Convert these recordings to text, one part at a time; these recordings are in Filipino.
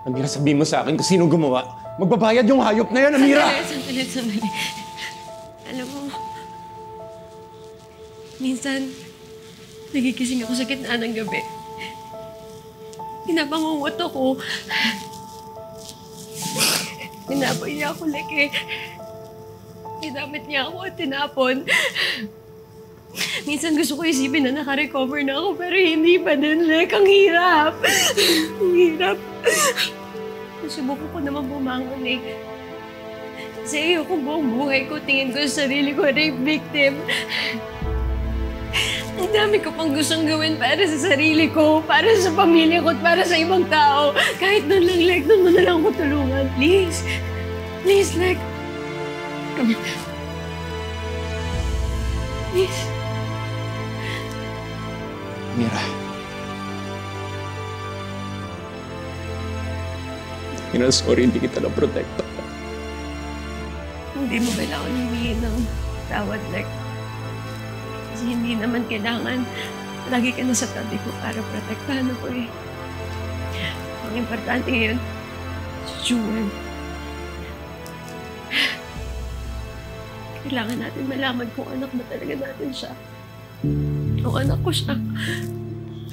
Amira, sabihin mo sa akin kung sino gumawa. Magbabayad yung hayop na yan, Amira! Sandali. Alam mo, minsan, nagigising ako sa gitna ng gabi. Pinapangungot ako. Tinapoy niya ako laki. Ginamit niya ako at tinapon. Minsan gusto ko isipin na naka-recover na ako, pero hindi pa din, Lek. Ang hirap. Ang hirap. Subukan ko naman bumangon, eh. Kasi ayoko buong buhay ko, tingin ko sa sarili ko, rape victim. Ang dami ko pang gustong gawin para sa sarili ko, para sa pamilya ko, at para sa ibang tao. Kahit doon lang, Lek, doon mo na lang ako tulungan. Please. Please, Lek. Please. Amira. Amira, sorry, hindi kita na-protecta. Hindi mo kailangan humingi ng tawad, Lek. Kasi hindi naman kailangan lagi ka na sa tabi ko para protektahan ako, eh. Ang importante ngayon, si Jewel. Kailangan natin malaman kung anak ba talaga natin siya. O anak ko siya.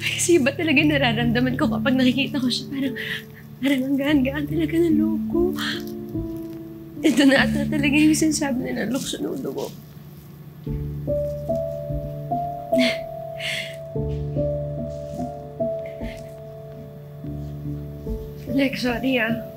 Kasi iba talaga nararamdaman ko kapag nakikita ko siya. Parang ang gaan-gaan talaga ng loob ko. Ito na ata talaga yung sinasabi nila, lukso ng dugo. Lex, sorry ah.